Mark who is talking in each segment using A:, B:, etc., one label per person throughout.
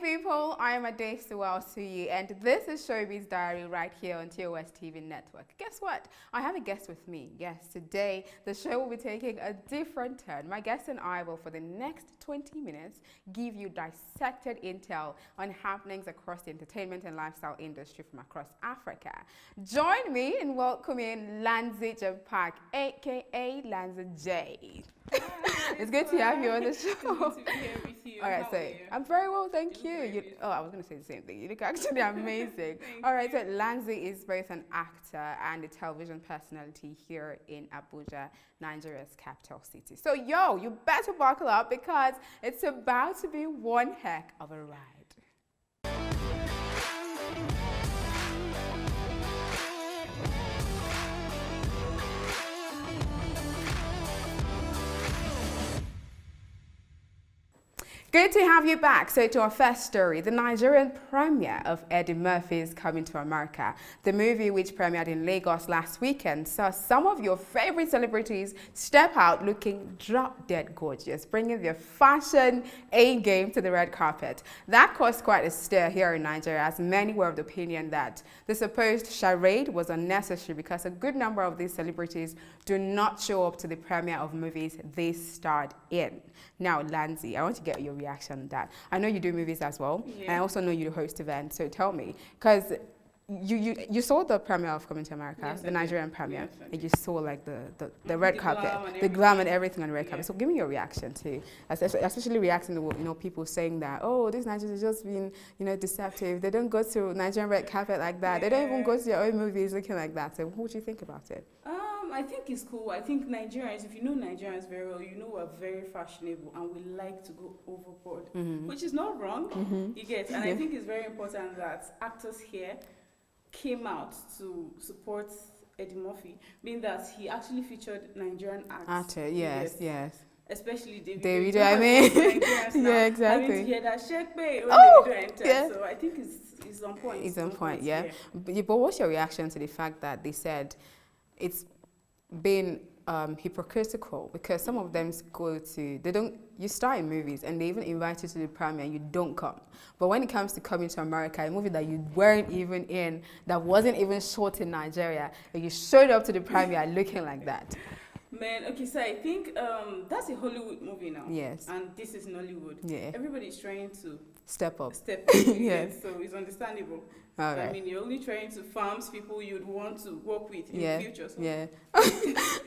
A: people, I am Ade Sewell to you, and this is Biz Diary right here on TOS TV Network. Guess what? I have a guest with me. Yes, today the show will be taking a different turn. My guest and I will, for the next 20 minutes, give you dissected intel on happenings across the entertainment and lifestyle industry from across Africa. Join me in welcoming Lanzi Park, aka Lanzi J. It's good to have you on the show.
B: It's good to be here with you.
A: All right, so I'm very well, thank you. I was going to say the same thing. You look actually amazing. All right, so Lanzi is both an actor and a television personality here in Abuja, Nigeria's capital city. So, you better buckle up because it's about to be one heck of a ride. Good to have you back. So to our first story, the Nigerian premiere of Eddie Murphy's Coming to America. The movie, which premiered in Lagos last weekend, saw some of your favorite celebrities step out looking drop-dead gorgeous, bringing their fashion A-game to the red carpet. That caused quite a stir here in Nigeria, as many were of the opinion that the supposed charade was unnecessary because a good number of these celebrities do not show up to the premiere of movies they starred in. Now, Lanzi, I want to get your reaction on that. I know you do movies as well, and I also know you host events, so tell me, because you saw the premiere of Coming to America,
B: yes,
A: the Nigerian premiere,
B: yes,
A: and you saw like the red carpet, the glam and everything on the red carpet. So give me your reaction too, especially reacting to people saying that, oh, these Nigerians have just been deceptive. They don't go to Nigerian red carpet like that. They don't even go to their own movies looking like that. So what do you think about it?
B: I think it's cool. I think Nigerians, if you know Nigerians very well, you know we're very fashionable and we like to go overboard, which is not wrong, you get. And I think it's very important that actors here came out to support Eddie Murphy, meaning that he actually featured Nigerian actor. Yes. Especially David.
A: I mean,
B: yeah,
A: exactly.
B: Having to hear that Sheikh Bey when Davido entered.
A: Yeah.
B: So I think it's on point.
A: It's on point, yeah. But what's your reaction to the fact that they said it's been hypocritical, because some of them you star in movies and they even invite you to the premiere and you don't come, but when it comes to Coming to America, a movie that you weren't even in, that wasn't even shot in Nigeria, and you showed up to the premiere looking like that.
B: Man, okay, so I think that's a Hollywood movie now.
A: Yes.
B: And this is Nollywood.
A: Yeah.
B: Everybody's trying to
A: step up.
B: Yes. So it's understandable.
A: All right.
B: I mean, you're only trying to farm people you'd want to work with in the future. So.
A: Yeah.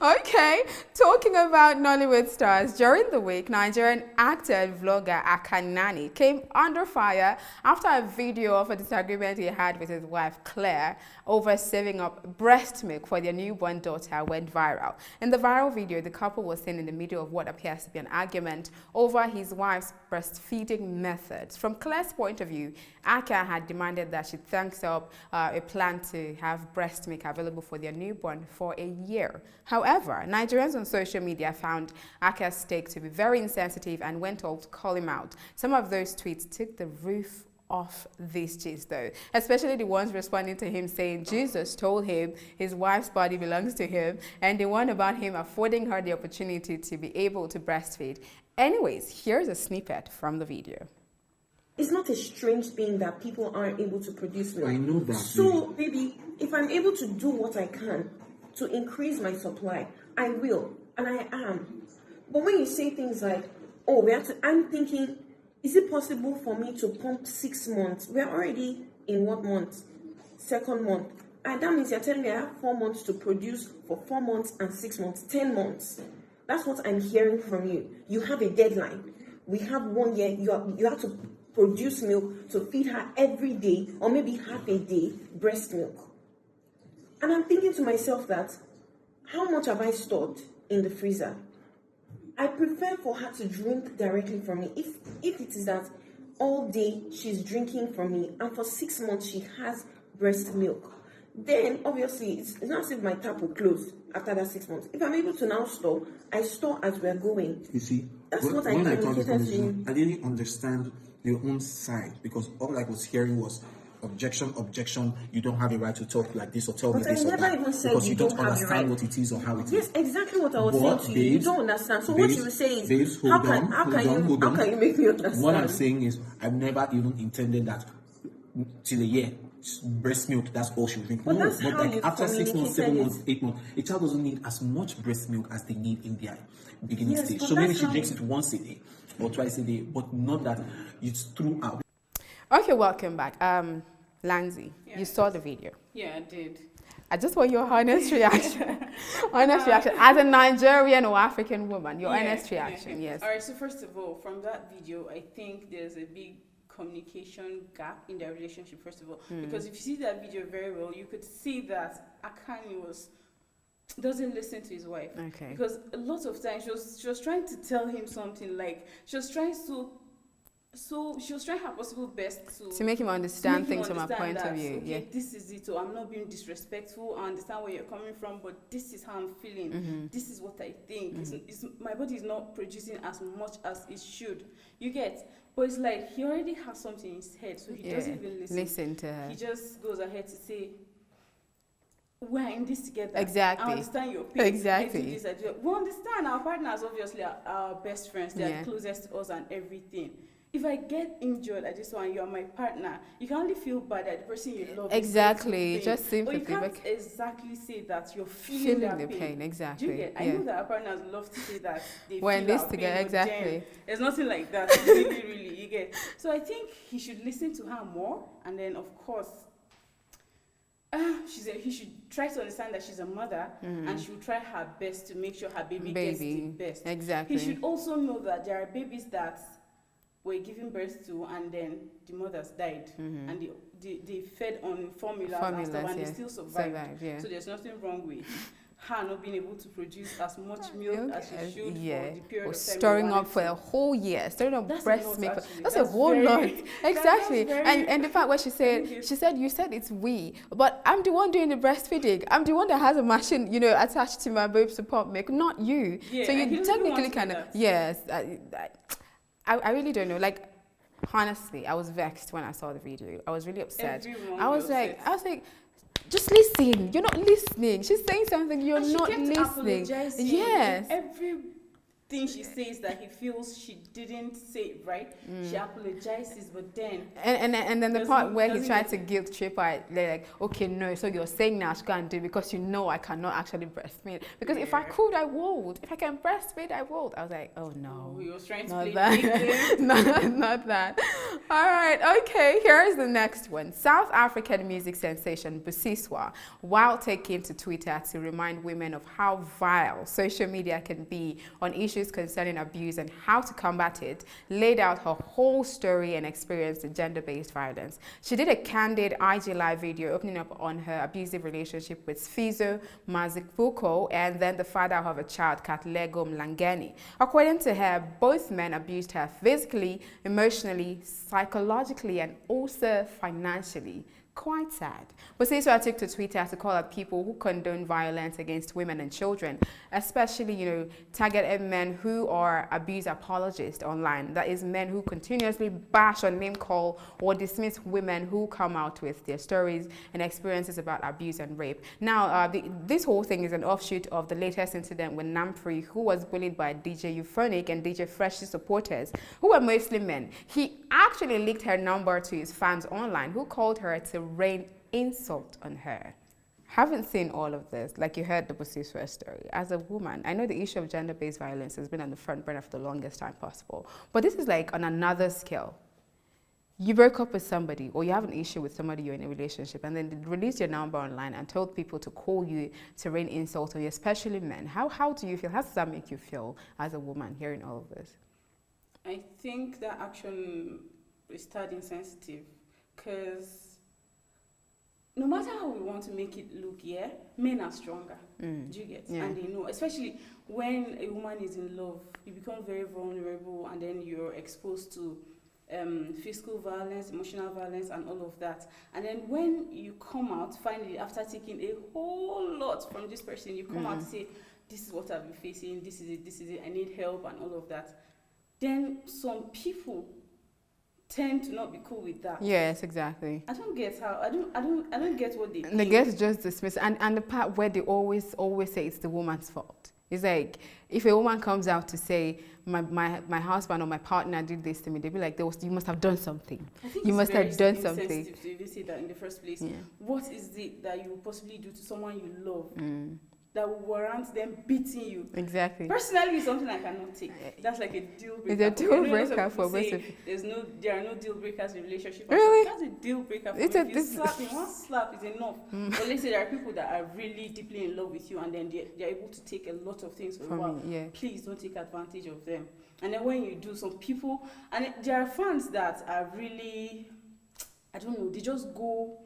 A: Okay. Talking about Nollywood stars, during the week, Nigerian actor and vlogger Akanani came under fire after a video of a disagreement he had with his wife Claire over saving up breast milk for their newborn daughter went viral. In the viral video, the couple was seen in the middle of what appears to be an argument over his wife's breastfeeding methods. From Claire's point of view, Aka had demanded that she thanks up a plan to have breast milk available for their newborn for a year. However, Nigerians on social media found Aka's take to be very insensitive and went on to call him out. Some of those tweets took the roof off these gist though, especially the ones responding to him saying Jesus told him his wife's body belongs to him, and the one about him affording her the opportunity to be able to breastfeed. Anyways, here's a snippet from the video.
C: It's not a strange thing that people aren't able to produce milk.
D: I know that.
C: So, baby, if I'm able to do what I can to increase my supply, I will, and I am. But when you say things like, oh, I'm thinking, is it possible for me to pump 6 months? We're already in what month? 2nd month. And that means you're telling me I have 4 months to produce for 4 months and 6 months, 10 months. That's what I'm hearing from you. You have a deadline. We have 1 year. You have to produce milk to feed her every day, or maybe half a day, breast milk. And I'm thinking to myself that, how much have I stored in the freezer? I prefer for her to drink directly from me. If it is that all day she's drinking from me, and for 6 months she has breast milk, then obviously it's not as if my tap will close after that 6 months. If I'm able to now store, I store as we're going.
D: You see,
C: that's what I communicated to you.
D: I didn't understand your own side, because all I was hearing was objection, you don't have a right to talk like this or tell me
C: But I
D: this or
C: never
D: that.
C: even said
D: Because
C: you
D: you don't
C: don't have the
D: understand
C: right.
D: what it is or how it is.
C: Yes, exactly what I was
D: But,
C: saying to you. You
D: babes,
C: don't understand. So what
D: babes,
C: you will say is,
D: babes,
C: how can you make me understand?
D: What I'm saying is, I've never even intended that till a year. Breast milk, that's all she'll drink.
C: But
D: No,
C: that's
D: but
C: how
D: like
C: you've
D: after 6 months, 7
C: communicated
D: months, 8 months, a child doesn't need as much breast milk as they need in their beginning
C: Yes,
D: stage.
C: but
D: So maybe
C: that's
D: she
C: how-
D: drinks it once a day or twice a day, but not that it's throughout.
A: Okay, welcome back. Lanzi,
B: Yeah.
A: you saw the video.
B: Yeah, I did.
A: I just want your honest reaction. Honest reaction. As a Nigerian or African woman, your honest reaction, yes.
B: All right, so first of all, from that video, I think there's a big communication gap in their relationship, first of all. Because if you see that video very well, you could see that Akanani doesn't listen to his wife.
A: Okay.
B: Because a lot of times she was trying to tell him something, like she was trying her possible best
A: To make him understand
B: to make him
A: things from a point
B: understand
A: of view.
B: that,
A: Yeah.
B: okay, this is it. So I'm not being disrespectful. I understand where you're coming from, but this is how I'm feeling. This is what I think. My body is not producing as much as it should. You get? But it's like he already has something in his head, so he doesn't even listen.
A: To her.
B: He just goes ahead to say, we're in this together.
A: Exactly.
B: I understand your pain.
A: Exactly.
B: I do this, I do that. We understand our partners obviously are our best friends. They're
A: Yeah.
B: closest to us and everything. If I get injured at this one, you're my partner. You can only feel bad that the person you love
A: Exactly.
B: is
A: Just sympathy.
B: But you can't exactly say that you're feeling
A: Feeling
B: that
A: the pain, exactly.
B: Do you get? I know that our partners love to say that they
A: We're in
B: feel
A: this
B: our
A: together,
B: pain, but
A: exactly.
B: then there's nothing like that. Really, you get. So I think he should listen to her more, and then of course, he should try to understand that she's a mother, and she will try her best to make sure her baby gets the best.
A: Exactly.
B: He should also know that there are babies that were given birth to and then the mothers died, and they fed on formulas and stuff, and they still survived.
A: Yeah.
B: So there's nothing wrong with her not being able to produce as much milk as she should for the period
A: or
B: of time.
A: storing up for a whole year, storing up
B: That's
A: breast
B: a lot,
A: milk.
B: actually.
A: That's a whole lot. Exactly.
B: very-
A: And the fact where she said you said it's we, but I'm the one doing the breastfeeding. I'm the one that has a machine, attached to my boobs to pump milk, not you.
B: Yeah,
A: So
B: and he
A: you
B: doesn't even
A: technically
B: want to
A: kind
B: do
A: of
B: that.
A: yes. I really don't know. Like honestly, I was vexed when I saw the video. I was really upset.
B: Everyone
A: I was
B: was
A: like,
B: upset.
A: just listen. You're not listening. She's saying something. You're
B: And she
A: not
B: kept
A: listening.
B: apologizing.
A: Yes.
B: Everything she says that he feels she didn't say it right, she apologizes, but then
A: And then the
B: Doesn't-
A: part where he
B: doesn't
A: tried
B: get
A: to
B: it.
A: guilt trip her, like, okay, no, so you're saying now I can't do it because you know I cannot actually breastfeed. Because if I
B: Yeah.
A: could, I would. If I can breastfeed, I would. I was like, oh no.
B: he was trying to
A: Not
B: play
A: that.
B: victim.
A: not that. All right, okay, here is the next one. South African music sensation Busiwer, while taking to Twitter to remind women of how vile social media can be on issues concerning abuse and how to combat it, laid out her whole story and experience in gender-based violence. She did a candid IG live video opening up on her abusive relationship with Fizo Mazikbuko and then the father of a child, Katlego Mlangeni. According to her, both men abused her physically, emotionally, psychologically, and also financially. Quite sad. But Busiwer took to Twitter to call out people who condone violence against women and children, especially, targeted men who are abuse apologists online. That is, men who continuously bash or name call or dismiss women who come out with their stories and experiences about abuse and rape. Now, this whole thing is an offshoot of the latest incident with Nampri, who was bullied by DJ Euphonic and DJ Fresh's supporters, who were mostly men. He actually leaked her number to his fans online, who called her to rain insult on her. Haven't seen all of this, like you heard the Busiwer story. As a woman, I know the issue of gender-based violence has been on the front burner for the longest time possible, but this is like on another scale. You broke up with somebody, or you have an issue with somebody you're in a relationship, and then they released your number online and told people to call you to rain insult on you, especially men. How do you feel? How does that make you feel as a woman hearing all of this?
B: I think that action is tad insensitive, because no matter how we want to make it look, men are stronger. Do you get?
A: Yeah.
B: And they know, especially when a woman is in love, you become very vulnerable, and then you're exposed to physical violence, emotional violence, and all of that. And then when you come out, finally, after taking a whole lot from this person, you come out to say, this is what I've been facing, this is it, I need help, and all of that. Then some people tend to not be cool with that.
A: Yes, exactly.
B: I don't get how. I don't get what they
A: And the
B: think.
A: girls just dismiss, and the part where they always say it's the woman's fault. It's like if a woman comes out to say my husband or my partner did this to me, they'll be like, you must have done something.
B: I think
A: You
B: it's
A: must
B: very
A: have done something.
B: insensitive to even say that in the first place.
A: Yeah.
B: What is it that you will possibly do to someone you love that will warrant them beating you?
A: Exactly.
B: Personally, it's something I cannot take. That's like a deal breaker.
A: It's a deal breaker for most of
B: there are no deal breakers in relationship.
A: Really?
B: That's a deal breaker for
A: It's
B: me.
A: a-
B: If you
A: this-
B: slap me, one slap is enough. But let's say there are people that are really deeply in love with you, and then they're able to take a lot of things for a
A: From
B: while.
A: me, yeah.
B: Please don't take advantage of them. And then when you do, some people, and there are fans that are really, I don't know, they just go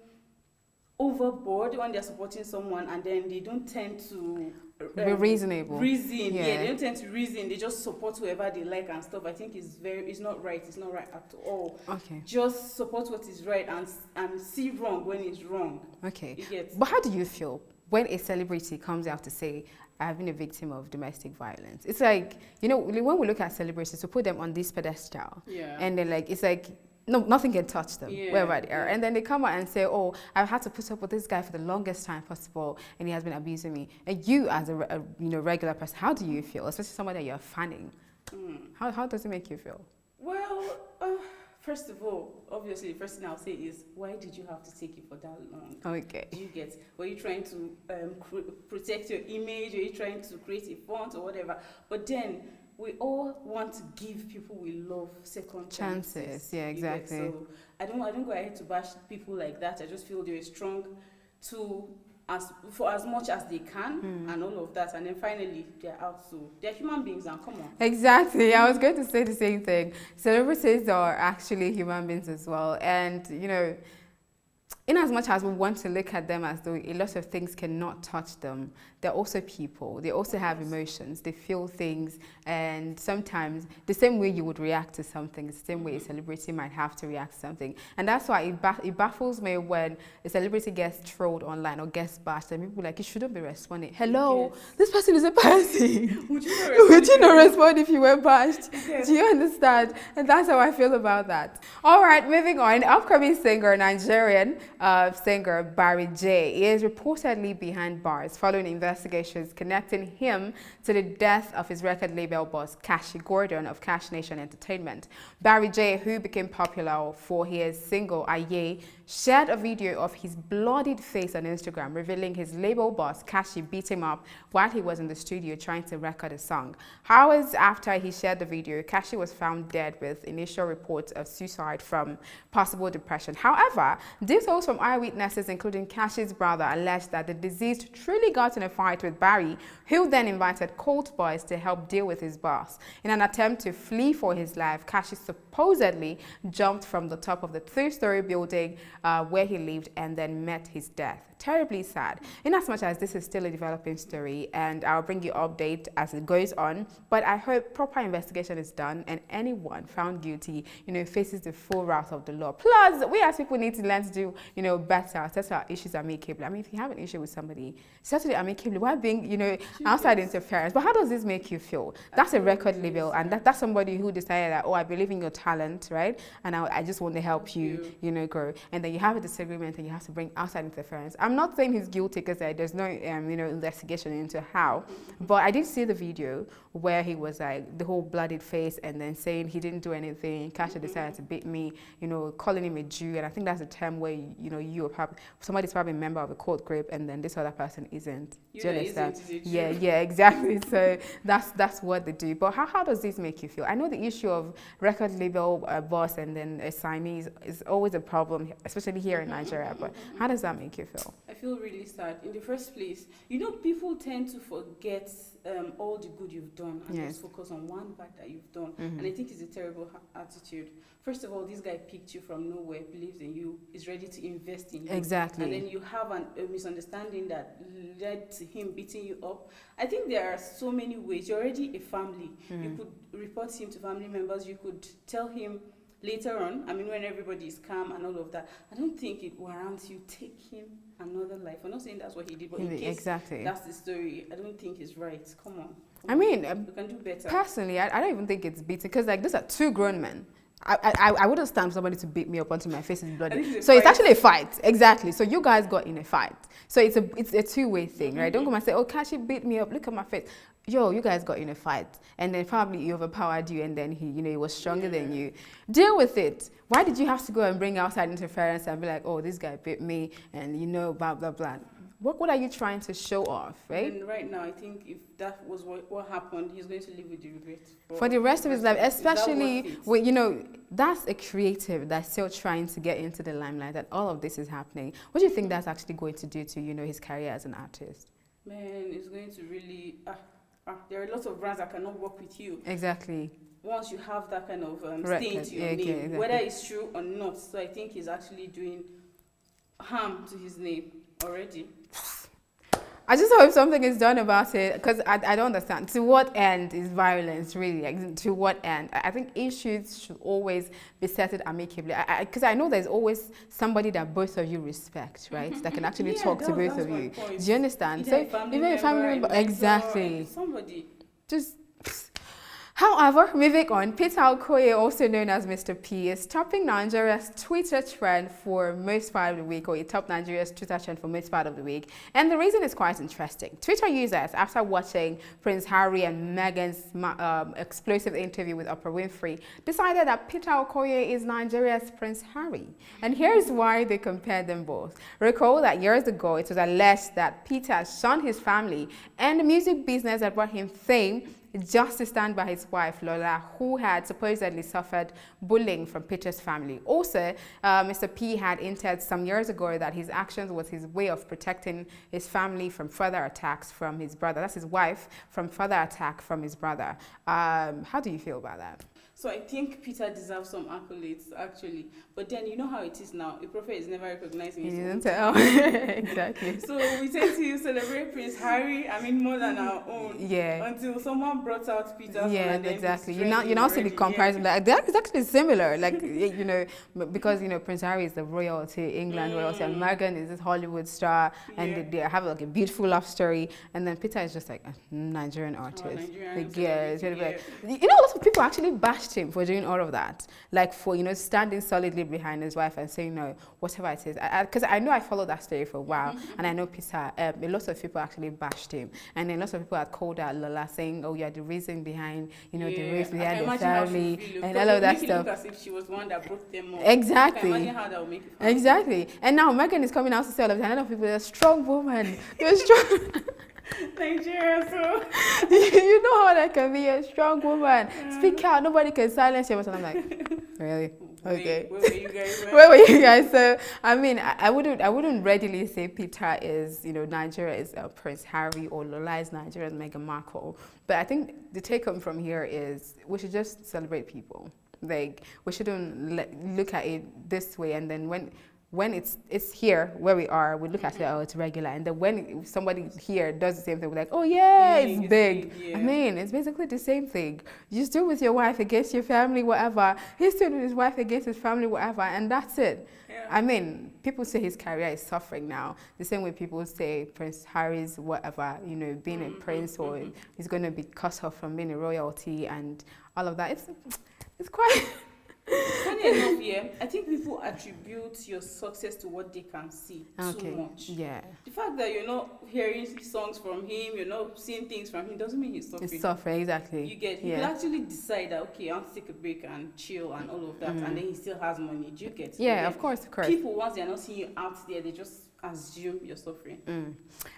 B: overboard when they're supporting someone, and then they don't tend to
A: Be reasonable.
B: Reason,
A: Yeah.
B: they don't tend to reason. They just support whoever they like and stuff. I think it's not right. It's not right at all.
A: Okay.
B: Just support what is right and see wrong when it's wrong.
A: Okay.
B: You get?
A: But how do you feel when a celebrity comes out to say, I've been a victim of domestic violence? It's like, when we look at celebrities, we put them on this pedestal.
B: Yeah.
A: And then it's like, no, nothing can touch them,
B: Yeah,
A: wherever they are.
B: yeah.
A: And then they come out and say, oh, I've had to put up with this guy for the longest time possible, and he has been abusing me. And you, as a regular person, how do you feel? Especially someone that you're fanning. How does it make you feel?
B: Well, first of all, obviously, the first thing I'll say is, why did you have to take it for that long?
A: Okay.
B: Do you get? Were you trying to protect your image? Are you trying to create a font or whatever? But then we all want to give people we love second chances.
A: Yeah,
B: You get?
A: exactly.
B: So I don't go ahead to bash people like that. I just feel they're strong for as much as they can and all of that, and then finally they're out. So they're human beings, and come on.
A: Exactly. I was going to say the same thing. Celebrities are actually human beings as well. And, in as much as we want to look at them as though a lot of things cannot touch them, they're also people. They also have emotions. They feel things. And sometimes the same way you would react to something, the same way a celebrity might have to react to something. And that's why it baffles me when a celebrity gets trolled online or gets bashed and people are like, you shouldn't be responding. Hello,
B: Yes.
A: this person is a person.
B: Would you not
A: Would you not
B: respond?
A: respond if you were bashed?
B: Yes.
A: Do you understand? And that's how I feel about that. All right, moving on. Upcoming singer, Nigerian singer Barry J is reportedly behind bars following investigations connecting him to the death of his record label boss, Kashi Gordon of Cash Nation Entertainment. Barry J, who became popular for his single Aye, shared a video of his bloodied face on Instagram, revealing his label boss, Kashi, beat him up while he was in the studio trying to record a song. Hours after he shared the video, Kashi was found dead with initial reports of suicide from possible depression. However, details from eyewitnesses, including Kashi's brother, alleged that the deceased truly got in a fight with Barry, who then invited Colt Boys to help deal with his boss. In an attempt to flee for his life, Kashi supposedly jumped from the top of the 3-story building where he lived and then met his death. Terribly sad. In as much as this is still a developing story, and I'll bring you update as it goes on, but I hope proper investigation is done and anyone found guilty, faces the full wrath of the law. Plus, we as people need to learn to do, better, settle our issues amicably. I mean, if you have an issue with somebody, settle it amicably while being, outside interference. But how does this make you feel? That's a record label, and that's somebody who decided that, oh, I believe in your talent, right? And I just want to help you, grow. And then you have a disagreement and you have to bring outside interference. I'm not saying he's guilty because there's no, investigation into how, but I did see the video where he was like the whole bloodied face and then saying he didn't do anything. Kashi decided to beat me, calling him a Jew, and I think that's a term where somebody's probably a member of a cult group and then this other person isn't. Do you understand? Yeah, exactly. So that's what they do. But how does this make you feel? I know the issue of record label boss and then a signee is always a problem, especially here in Nigeria. But how does that make you feel?
B: I feel really sad. In the first place, people tend to forget all the good you've done and just focus on one bad that you've done. And I think it's a terrible attitude. First of all, this guy picked you from nowhere, believes in you, is ready to invest in you.
A: Exactly.
B: And then you have a misunderstanding that led to him beating you up. I think there are so many ways. You're already a family. You could report him to family members. You could tell him later on, when everybody is calm and all of that. I don't think it warrants you taking another life. I'm not saying that's what he did, but in case that's the story, I don't think it's right. Come on.
A: I mean,
B: we can do better.
A: Personally, I don't even think it's beating because these are two grown men. I wouldn't stand for somebody to beat me up until my face is
B: I
A: bloody.
B: think it's a
A: So it's
B: fight.
A: actually a fight. Exactly. So you guys got in a fight. So it's a two-way thing, right? Don't come and say, oh, Kashi beat me up. Look at my face. Yo, you guys got in a fight. And then probably he overpowered you and then he was stronger than you. Deal with it. Why did you have to go and bring outside interference and be like, oh, this guy beat me and blah, blah, blah. What are you trying to show off, right?
B: And right now, I think if that was what happened, he's going to live with the regret
A: For the rest of his life,
B: Is that
A: especially
B: worth it?
A: when, that's a creative that's still trying to get into the limelight and all of this is happening. What do you think that's actually going to do to, his career as an artist?
B: Man, it's going to really, there are lots of brands that cannot work with you.
A: Exactly.
B: Once you have that kind of stain
A: Record,
B: to your
A: yeah,
B: name,
A: okay, exactly.
B: whether it's true or not. So I think he's actually doing harm to his name already.
A: I just hope something is done about it because I don't understand. To what end is violence really? Like, to what end? I think issues should always be settled amicably. Because I know there's always somebody that both of you respect, right? That can actually talk to both of you.
B: Point.
A: Do you understand?
B: Either
A: Even a family member,
B: exactly.
A: exactly.
B: Somebody.
A: Just. However, moving on, Peter Okoye, also known as Mr. P, is topping Nigeria's Twitter trend for most part of the week, or he topped Nigeria's Twitter trend for most part of the week. And the reason is quite interesting. Twitter users, after watching Prince Harry and Meghan's explosive interview with Oprah Winfrey, decided that Peter Okoye is Nigeria's Prince Harry. And here's why they compared them both. Recall that years ago, it was alleged that Peter shunned his family and the music business that brought him fame just to stand by his wife, Lola, who had supposedly suffered bullying from Peter's family. Also, Mr. P had hinted some years ago that his actions was his way of protecting his family from further attacks from his brother. That's his wife, from further attack from his brother. How do you feel about that?
B: So I think Peter deserves some accolades, actually. But then you know how it is now. A prophet is never recognized in his own
A: Tell.
B: town.
A: Exactly.
B: So we tend to celebrate Prince Harry, more than our own.
A: Yeah.
B: Until someone brought out Peter's
A: Yeah,
B: and then
A: exactly.
B: it's
A: You now
B: trending
A: see the
B: already.
A: comparison. Like, that is actually similar. Like, because Prince Harry is the royalty, England royalty, and Meghan is this Hollywood star, and they have like a beautiful love story. And then Peter is just like a Nigerian artist.
B: Nigerian
A: Like, lots of people actually bashed him for doing all of that, like for standing solidly behind his wife and saying no, whatever it is. Because I know I followed that story for a while, and I know Peter. A lot of people actually bashed him, and then lots of people had called out Lola, saying, "Oh, you're the reason behind, the race behind the family and all of that stuff."
B: Look as if she was the one that broke them up.
A: Exactly.
B: Imagine how that would make it.
A: Exactly. And now Meghan is coming out to say all of that. And a lot of people are a strong woman. You're strong.
B: Nigeria, so
A: You know how that can be, a strong woman. Speak out, nobody can silence you. And I'm like, really? Okay.
B: Where were you guys?
A: Where were you guys? So I wouldn't readily say Peter is, Nigeria is Prince Harry or Lola is Nigeria's Meghan Markle. But I think the take home from here is we should just celebrate people. Like, we shouldn't look at it this way, and then when it's here where we are, we look at it, oh, it's regular. And then when somebody here does the same thing, we're like, oh yeah, it's big.
B: Yeah.
A: It's basically the same thing. You stood with your wife against your family, whatever. He stood with his wife against his family, whatever, and that's it. Yeah. People say his career is suffering now. The same way people say Prince Harry's whatever, being a prince or he's going to be cut off from being a royalty and all of that. It's quite...
B: Funny enough, I think people attribute your success to what they can see too much.
A: Yeah.
B: The fact that you're not hearing songs from him, you're not seeing things from him, doesn't mean he's suffering.
A: It's suffering, exactly.
B: You can actually decide that, okay, I want to take a break and chill and all of that, and then he still has money. Do you get?
A: Yeah, of course.
B: People, once they're not seeing you out there, they just assume you're suffering.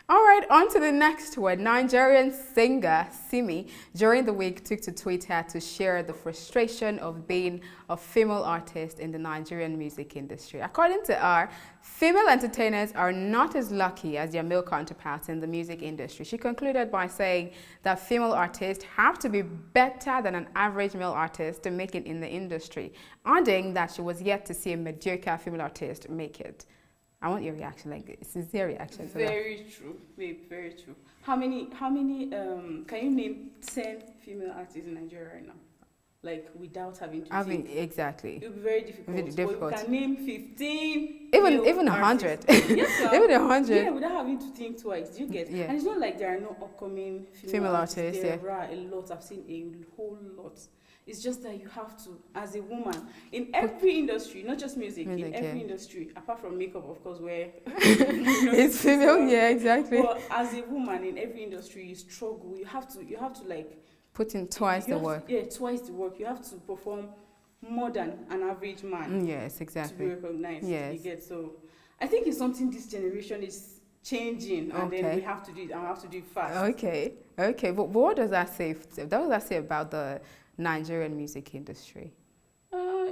A: All right, on to the next one. Nigerian singer Simi during the week took to Twitter to share the frustration of being a female artist in the Nigerian music industry. According to her, female entertainers are not as lucky as their male counterparts in the music industry. She concluded by saying that female artists have to be better than an average male artist to make it in the industry, adding that she was yet to see a mediocre female artist make it. I want your reaction, like sincere reaction to that.
B: Very true, babe, very true. How many, can you name 10 female artists in Nigeria right now? like without having to think.
A: Exactly.
B: It will be very difficult.
A: Really difficult.
B: But you can name 15.
A: Even 100. Even 100.
B: Yeah, without having to think twice. Do you get?
A: Yeah.
B: And it's not like there are no upcoming female artists. There are a lot. I've seen a whole lot. It's just that you have to, as a woman, in every industry, not just music in every industry, apart from makeup, of course, where
A: it's female. Yeah, exactly.
B: But as a woman in every industry, you struggle. You have to like
A: put in twice the work.
B: Twice the work. You have to perform more than an average man.
A: Yes, exactly.
B: To be recognized.
A: Yes.
B: You get, so I think it's something this generation is changing, and then we have to do it, and we have to do it fast.
A: Okay. But what does that say? What does that say about the Nigerian music industry?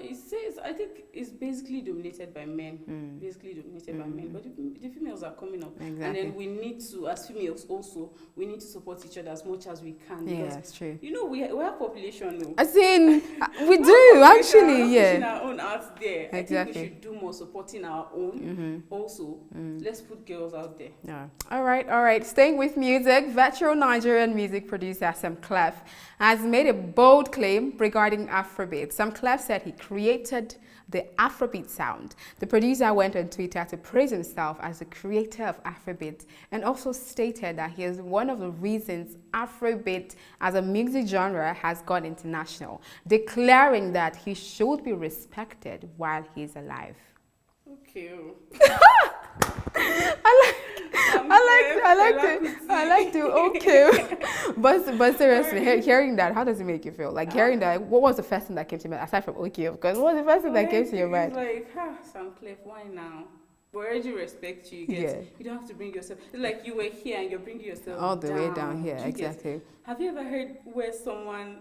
B: It says, I think it's basically dominated by men. Basically dominated by men. But the females are coming up.
A: Exactly.
B: And then we need to, as females also, we need to support each other as much as we can.
A: Yeah, that's true.
B: You know, we have population though.
A: As in, we do, actually, yeah.
B: Pushing our own out there.
A: Exactly.
B: I think we should do more supporting our own. Also, let's put girls out there.
A: Yeah. All right. Staying with music, veteran Nigerian music producer Sam Clef has made a bold claim regarding Afrobeat. Sam Clef said he created the Afrobeat sound. The producer went on Twitter to praise himself as the creator of Afrobeat and also stated that he is one of the reasons Afrobeat as a music genre has gone international, declaring that he should be respected while he's alive.
B: Okay.
A: I like to okay. But seriously, hearing that, how does it make you feel? Like hearing that, what was the first thing that came to your mind aside from okay, of course? What was the first thing that came to your mind?
B: Like, Sam Clef, why now? We already respect you. You don't have to bring yourself. It's like you were here and you're bringing yourself
A: all the way down here. Exactly.
B: Have you ever heard where someone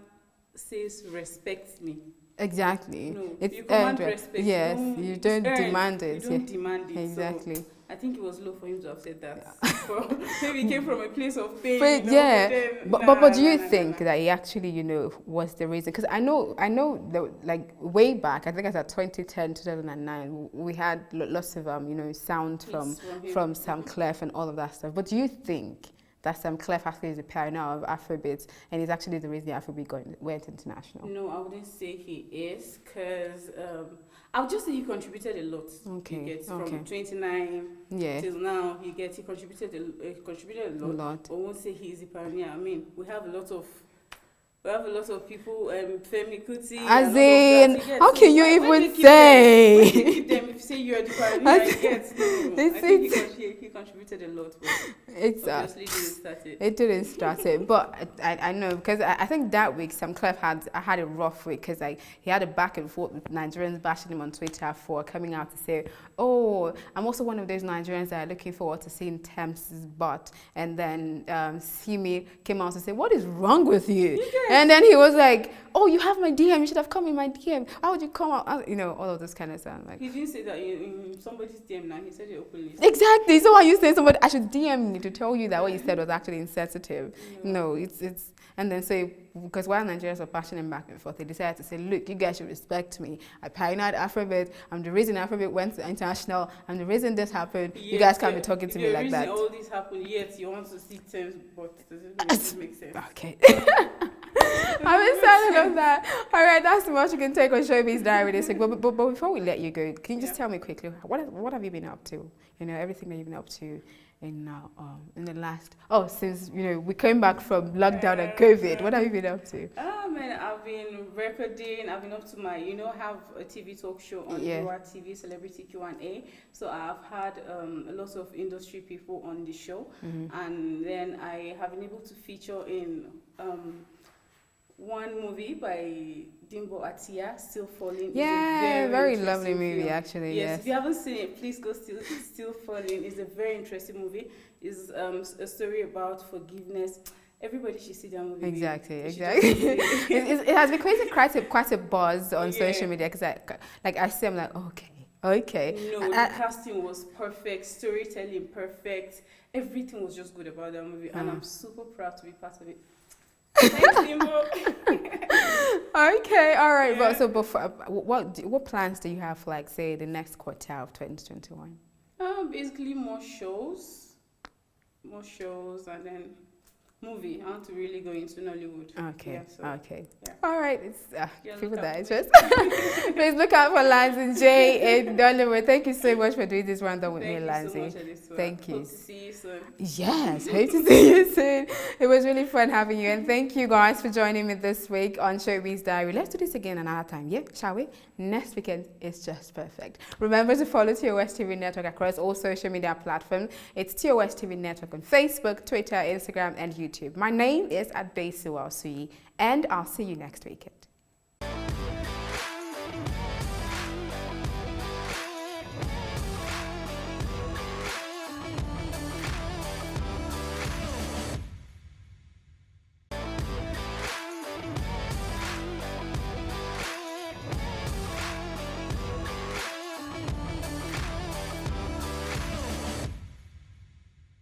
B: says respect me?
A: Exactly.
B: No,
A: it's
B: you command respect.
A: Yes, you don't demand it.
B: You don't demand it.
A: Exactly.
B: So I think it was low for him to have said that. Maybe it came from a place of pain.
A: But do you think that he actually, was the reason? Because I know that, like, way back, I think it's at 2010, 2009, we had lots of sound from Sam Clef and all of that stuff. But do you think that Sam Clef actually is a pioneer of Afrobeat and is actually the reason Afrobeat went international?
B: No, I wouldn't say he is, because I would just say he contributed a lot. From 29 till now, he contributed a lot. I won't say he's a pioneer. I mean, we have a lot of people, Femi Kuti.
A: As in, how can you even say?
B: If you say you're the pioneer, I think he contributed a lot. Obviously didn't start it.
A: It didn't start it, but I know, because I think that week Sam Clef had a rough week, because he had a back and forth with Nigerians bashing him on Twitter for coming out to say, oh, I'm also one of those Nigerians that are looking forward to seeing Thames' butt. And then Simi came out to say, what is wrong with you? And then he was like, oh, you have my DM, you should have come in my DM. How would you come out? All of this kind of stuff. Like,
B: he didn't say that in somebody's DM now, he said it openly.
A: Exactly. So why you say somebody, I should DM me to tell you that what you said was actually insensitive. No, it's and then say, because while Nigerians were passionate back and forth, they decided to say, look, you guys should respect me. I pioneered Afrobeat. I'm the reason Afrobeat went international. I'm the reason this happened. You guys can't be talking to me like that.
B: All this happened, yet you want to see terms, but does it make sense?
A: Okay. I'm excited of that. All right, that's too much you can take on Biz Diary this week. But before we let you go, can you just tell me quickly, what have you been up to? Everything that you've been up to in the last, since, we came back from lockdown and COVID. What have you been up to?
B: Man, I've been recording. I've been up to my, have a TV talk show on TV, Celebrity Q&A. So I've had a lot of industry people on the show. And then I have been able to feature in one movie by Dimbo Atia, Still Falling.
A: Yeah, very lovely movie, film. Actually.
B: Yes, if you haven't seen it, please go Still Falling. It's a very interesting movie. It's a story about forgiveness. Everybody should see that movie.
A: Exactly. It has been creating quite a buzz on social media, because I see, I'm like, okay.
B: No, the casting was perfect, storytelling perfect. Everything was just good about that movie, and I'm super proud to be part of it. Thanks, Dimbo.
A: Okay, all right. Yeah. But what plans do you have for, like, say, the next quarter of 2021?
B: Basically more shows, and then movie. I want to really go into Nollywood.
A: Okay.
B: Yeah, so,
A: Okay.
B: yeah.
A: All right. It's
B: Yeah,
A: people
B: look
A: that
B: out
A: are
B: for it.
A: interested. Please look out for Lanzi J in Nollywood. Thank you so much for doing this roundup with
B: Thank
A: me,
B: you so
A: Lanzi.
B: much, Alicia.
A: Thank you.
B: Hope to see you soon.
A: Yes, hope to see you soon. It was really fun having you, and thank you guys for joining me this week on Biz Diary. Let's do this again another time, yeah? Shall we? Next weekend is just perfect. Remember to follow TOS TV Network across all social media platforms. It's TOS TV Network on Facebook, Twitter, Instagram, and YouTube. My name is Busiwer, and I'll see you next weekend.